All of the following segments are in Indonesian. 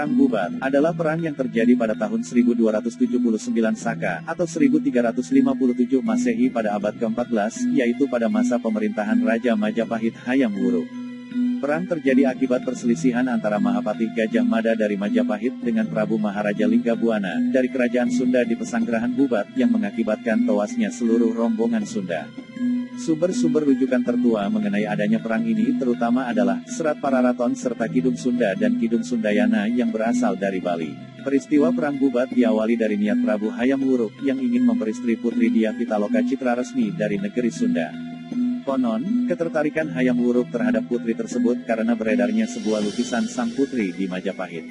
Perang Bubat adalah perang yang terjadi pada tahun 1279 Saka atau 1357 Masehi pada abad ke-14, yaitu pada masa pemerintahan Raja Majapahit Hayam Wuruk. Perang terjadi akibat perselisihan antara Mahapatih Gajah Mada dari Majapahit dengan Prabu Maharaja Linggabuana dari Kerajaan Sunda di Pesanggerahan Bubat yang mengakibatkan tewasnya seluruh rombongan Sunda. Sumber-sumber rujukan tertua mengenai adanya perang ini terutama adalah Serat Pararaton serta Kidung Sunda dan Kidung Sundayana yang berasal dari Bali. Peristiwa Perang Bubat diawali dari niat Prabu Hayam Wuruk yang ingin memperistri Putri Dyah Pitaloka Citra Resmi dari negeri Sunda. Konon, ketertarikan Hayam Wuruk terhadap putri tersebut karena beredarnya sebuah lukisan sang putri di Majapahit,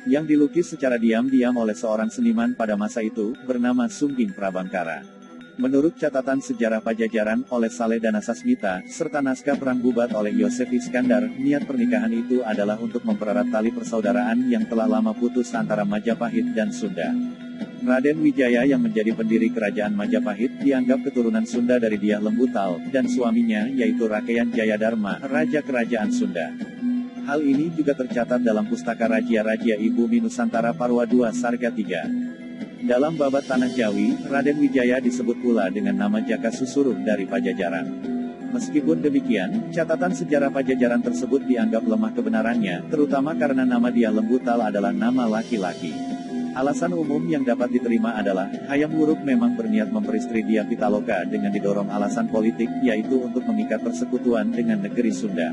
yang dilukis secara diam-diam oleh seorang seniman pada masa itu, bernama Sungging Prabangkara. Menurut catatan sejarah Pajajaran oleh Saleh Danasasmita, serta naskah Perang Bubat oleh Yosef Iskandar, niat pernikahan itu adalah untuk mempererat tali persaudaraan yang telah lama putus antara Majapahit dan Sunda. Raden Wijaya yang menjadi pendiri kerajaan Majapahit dianggap keturunan Sunda dari Dyah Lembutal, dan suaminya yaitu Rakeyan Jayadharma, Raja Kerajaan Sunda. Hal ini juga tercatat dalam Pustaka Rajia-Rajia Ibumi Nusantara Parwa II Sarga III. Dalam babat Tanah Jawi, Raden Wijaya disebut pula dengan nama Jaka Susuruh dari Pajajaran. Meskipun demikian, catatan sejarah Pajajaran tersebut dianggap lemah kebenarannya, terutama karena nama Dyah Lembutal adalah nama laki-laki. Alasan umum yang dapat diterima adalah, Hayam Wuruk memang berniat memperistri Dyah Pitaloka dengan didorong alasan politik, yaitu untuk mengikat persekutuan dengan negeri Sunda.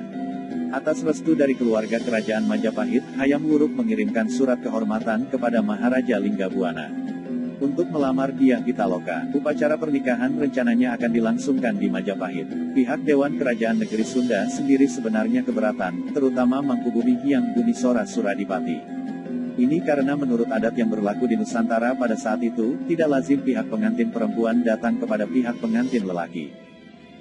Atas restu dari keluarga kerajaan Majapahit, Hayam Wuruk mengirimkan surat kehormatan kepada Maharaja Linggabuana untuk melamar Dyah Pitaloka. Upacara pernikahan rencananya akan dilangsungkan di Majapahit. Pihak Dewan Kerajaan Negeri Sunda sendiri sebenarnya keberatan, terutama Mangkubumi Hyang Bumisora Suradipati. Ini karena menurut adat yang berlaku di Nusantara pada saat itu, tidak lazim pihak pengantin perempuan datang kepada pihak pengantin lelaki.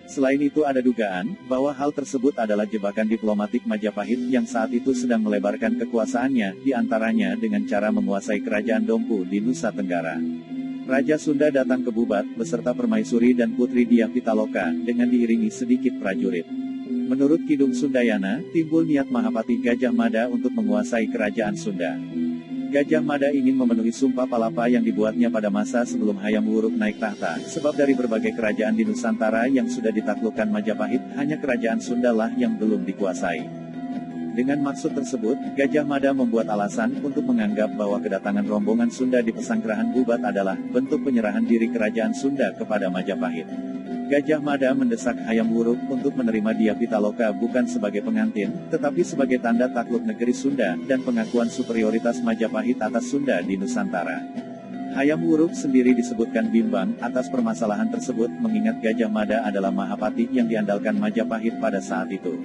Selain itu ada dugaan, bahwa hal tersebut adalah jebakan diplomatik Majapahit yang saat itu sedang melebarkan kekuasaannya, diantaranya dengan cara menguasai kerajaan Dompu di Nusa Tenggara. Raja Sunda datang ke Bubat, beserta permaisuri dan putri Dyah Pitaloka, dengan diiringi sedikit prajurit. Menurut Kidung Sundayana, timbul niat Mahapatih Gajah Mada untuk menguasai kerajaan Sunda. Gajah Mada ingin memenuhi sumpah palapa yang dibuatnya pada masa sebelum Hayam Wuruk naik tahta, sebab dari berbagai kerajaan di Nusantara yang sudah ditaklukkan Majapahit, hanya kerajaan Sunda lah yang belum dikuasai. Dengan maksud tersebut, Gajah Mada membuat alasan untuk menganggap bahwa kedatangan rombongan Sunda di Pesanggerahan Bubat adalah bentuk penyerahan diri kerajaan Sunda kepada Majapahit. Gajah Mada mendesak Hayam Wuruk untuk menerima Dyah Pitaloka bukan sebagai pengantin, tetapi sebagai tanda takluk negeri Sunda, dan pengakuan superioritas Majapahit atas Sunda di Nusantara. Hayam Wuruk sendiri disebutkan bimbang atas permasalahan tersebut, mengingat Gajah Mada adalah Mahapatih yang diandalkan Majapahit pada saat itu.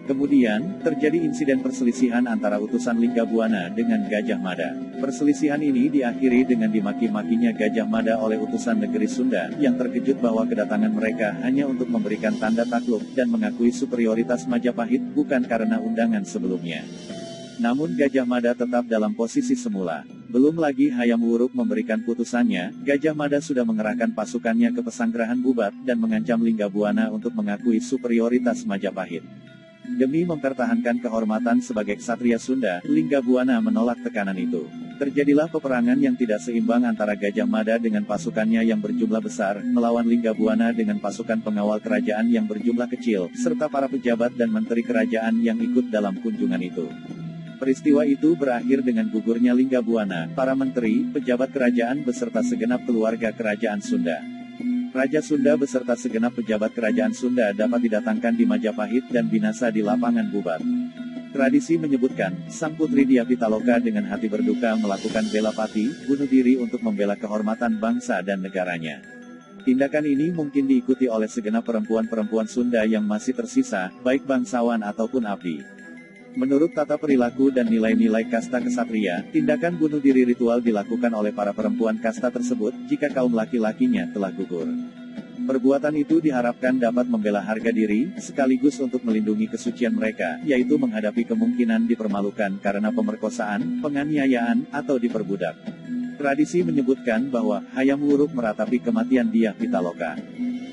Kemudian, terjadi insiden perselisihan antara utusan Linggabuana dengan Gajah Mada. Perselisihan ini diakhiri dengan dimaki-makinya Gajah Mada oleh utusan negeri Sunda, yang terkejut bahwa kedatangan mereka hanya untuk memberikan tanda takluk, dan mengakui superioritas Majapahit, bukan karena undangan sebelumnya. Namun Gajah Mada tetap dalam posisi semula. Belum lagi Hayam Wuruk memberikan putusannya, Gajah Mada sudah mengerahkan pasukannya ke Pesanggerahan Bubat, dan mengancam Linggabuana untuk mengakui superioritas Majapahit. Demi mempertahankan kehormatan sebagai ksatria Sunda, Linggabuana menolak tekanan itu. Terjadilah peperangan yang tidak seimbang antara Gajah Mada dengan pasukannya yang berjumlah besar, melawan Linggabuana dengan pasukan pengawal kerajaan yang berjumlah kecil, serta para pejabat dan menteri kerajaan yang ikut dalam kunjungan itu. Peristiwa itu berakhir dengan gugurnya Linggabuana, para menteri, pejabat kerajaan beserta segenap keluarga kerajaan Sunda. Raja Sunda beserta segenap pejabat kerajaan Sunda dapat didatangkan di Majapahit dan binasa di lapangan Bubat. Tradisi menyebutkan, sang putri Dyah Pitaloka dengan hati berduka melakukan bela pati, bunuh diri untuk membela kehormatan bangsa dan negaranya. Tindakan ini mungkin diikuti oleh segenap perempuan-perempuan Sunda yang masih tersisa, baik bangsawan ataupun abdi. Menurut tata perilaku dan nilai-nilai kasta kesatria, tindakan bunuh diri ritual dilakukan oleh para perempuan kasta tersebut, jika kaum laki-lakinya telah gugur. Perbuatan itu diharapkan dapat membela harga diri, sekaligus untuk melindungi kesucian mereka, yaitu menghadapi kemungkinan dipermalukan karena pemerkosaan, penganiayaan, atau diperbudak. Tradisi menyebutkan bahwa Hayam Wuruk meratapi kematian Dyah Pitaloka.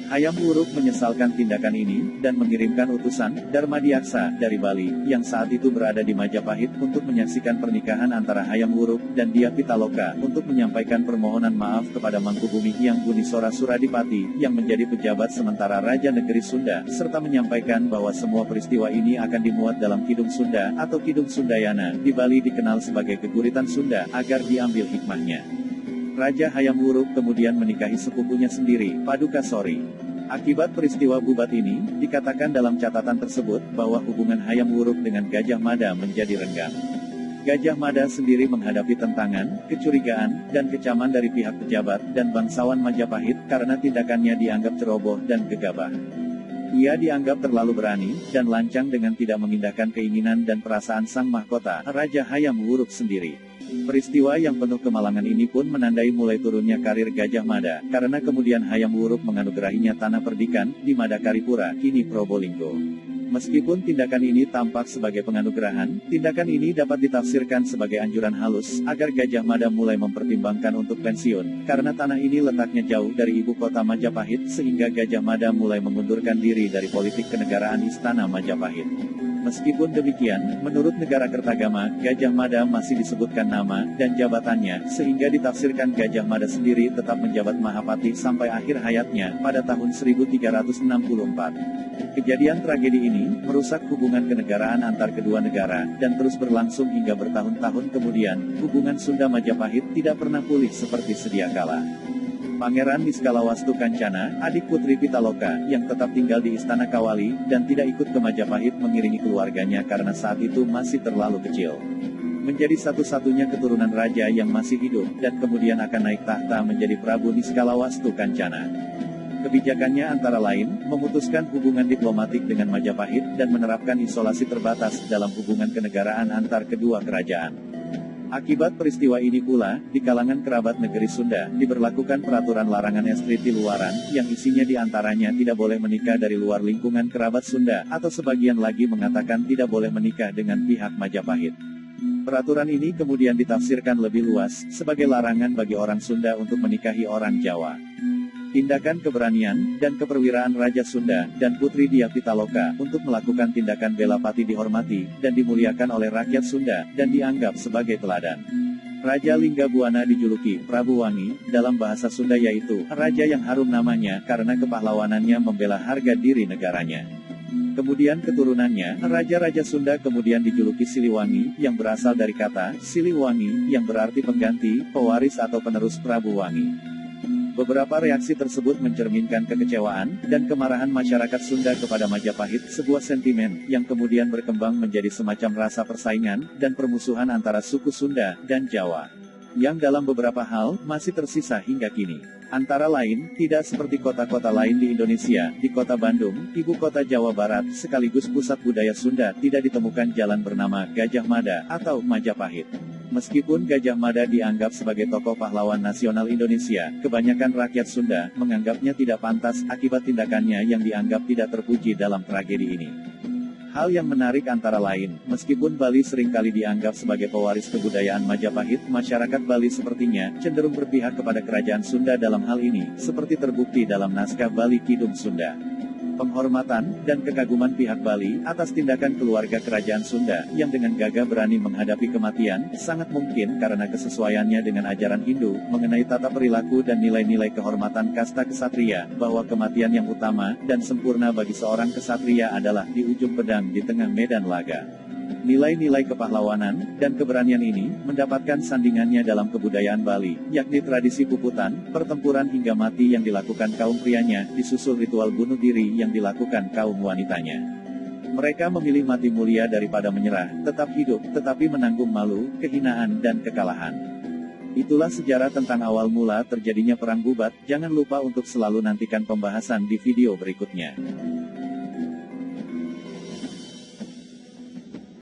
Hayam Wuruk menyesalkan tindakan ini, dan mengirimkan utusan, Darmadiaksa, dari Bali, yang saat itu berada di Majapahit, untuk menyaksikan pernikahan antara Hayam Wuruk, dan Dia Pitaloka, untuk menyampaikan permohonan maaf kepada Mangkubumi Hyang Bunisora Suradipati, yang menjadi pejabat sementara Raja Negeri Sunda, serta menyampaikan bahwa semua peristiwa ini akan dimuat dalam Kidung Sunda, atau Kidung Sundayana, di Bali dikenal sebagai Keguritan Sunda, agar diambil hikmahnya. Raja Hayam Wuruk kemudian menikahi sepupunya sendiri, Paduka Sori. Akibat peristiwa bubat ini, dikatakan dalam catatan tersebut, bahwa hubungan Hayam Wuruk dengan Gajah Mada menjadi renggang. Gajah Mada sendiri menghadapi tentangan, kecurigaan, dan kecaman dari pihak pejabat, dan bangsawan Majapahit, karena tindakannya dianggap ceroboh dan gegabah. Ia dianggap terlalu berani, dan lancang dengan tidak mengindahkan keinginan dan perasaan sang mahkota, Raja Hayam Wuruk sendiri. Peristiwa yang penuh kemalangan ini pun menandai mulai turunnya karir Gajah Mada, karena kemudian Hayam Wuruk menganugerahinya tanah perdikan, di Madakaripura, kini Probolinggo. Meskipun tindakan ini tampak sebagai penganugerahan, tindakan ini dapat ditafsirkan sebagai anjuran halus, agar Gajah Mada mulai mempertimbangkan untuk pensiun, karena tanah ini letaknya jauh dari ibu kota Majapahit, sehingga Gajah Mada mulai mengundurkan diri dari politik kenegaraan Istana Majapahit. Meskipun demikian, menurut Negara Kertagama, Gajah Mada masih disebutkan nama dan jabatannya, sehingga ditafsirkan Gajah Mada sendiri tetap menjabat Mahapati sampai akhir hayatnya, pada tahun 1364. Kejadian tragedi ini merusak hubungan kenegaraan antar kedua negara, dan terus berlangsung hingga bertahun-tahun kemudian. Hubungan Sunda Majapahit tidak pernah pulih seperti sedia kala. Pangeran Niskalawastu Kancana, adik Putri Pitaloka, yang tetap tinggal di Istana Kawali, dan tidak ikut ke Majapahit mengiringi keluarganya karena saat itu masih terlalu kecil. Menjadi satu-satunya keturunan raja yang masih hidup, dan kemudian akan naik tahta menjadi Prabu Niskalawastu Kancana. Kebijakannya antara lain, memutuskan hubungan diplomatik dengan Majapahit, dan menerapkan isolasi terbatas dalam hubungan kenegaraan antar kedua kerajaan. Akibat peristiwa ini pula, di kalangan kerabat negeri Sunda, diberlakukan peraturan larangan estri di luaran, yang isinya diantaranya tidak boleh menikah dari luar lingkungan kerabat Sunda, atau sebagian lagi mengatakan tidak boleh menikah dengan pihak Majapahit. Peraturan ini kemudian ditafsirkan lebih luas, sebagai larangan bagi orang Sunda untuk menikahi orang Jawa. Tindakan keberanian, dan keperwiraan Raja Sunda, dan Putri Dia Pitaloka, untuk melakukan tindakan bela pati dihormati, dan dimuliakan oleh rakyat Sunda, dan dianggap sebagai teladan. Raja Linggabuana dijuluki Prabu Wangi, dalam bahasa Sunda yaitu, Raja yang harum namanya, karena kepahlawanannya membela harga diri negaranya. Kemudian keturunannya, Raja-Raja Sunda kemudian dijuluki Siliwangi, yang berasal dari kata, Siliwangi, yang berarti pengganti, pewaris atau penerus Prabu Wangi. Beberapa reaksi tersebut mencerminkan kekecewaan, dan kemarahan masyarakat Sunda kepada Majapahit, sebuah sentimen, yang kemudian berkembang menjadi semacam rasa persaingan, dan permusuhan antara suku Sunda, dan Jawa. Yang dalam beberapa hal, masih tersisa hingga kini. Antara lain, tidak seperti kota-kota lain di Indonesia, di kota Bandung, ibu kota Jawa Barat, sekaligus pusat budaya Sunda, tidak ditemukan jalan bernama Gajah Mada, atau Majapahit. Meskipun Gajah Mada dianggap sebagai tokoh pahlawan nasional Indonesia, kebanyakan rakyat Sunda menganggapnya tidak pantas akibat tindakannya yang dianggap tidak terpuji dalam tragedi ini. Hal yang menarik antara lain, meskipun Bali seringkali dianggap sebagai pewaris kebudayaan Majapahit, masyarakat Bali sepertinya cenderung berpihak kepada kerajaan Sunda dalam hal ini, seperti terbukti dalam naskah Bali Kidung Sunda. Penghormatan, dan kekaguman pihak Bali, atas tindakan keluarga kerajaan Sunda, yang dengan gagah berani menghadapi kematian, sangat mungkin karena kesesuaiannya dengan ajaran Hindu, mengenai tata perilaku dan nilai-nilai kehormatan kasta kesatria, bahwa kematian yang utama, dan sempurna bagi seorang kesatria adalah di ujung pedang di tengah medan laga. Nilai-nilai kepahlawanan, dan keberanian ini, mendapatkan sandingannya dalam kebudayaan Bali, yakni tradisi puputan, pertempuran hingga mati yang dilakukan kaum prianya, disusul ritual bunuh diri yang dilakukan kaum wanitanya. Mereka memilih mati mulia daripada menyerah, tetap hidup, tetapi menanggung malu, kehinaan dan kekalahan. Itulah sejarah tentang awal mula terjadinya Perang Bubat. Jangan lupa untuk selalu nantikan pembahasan di video berikutnya.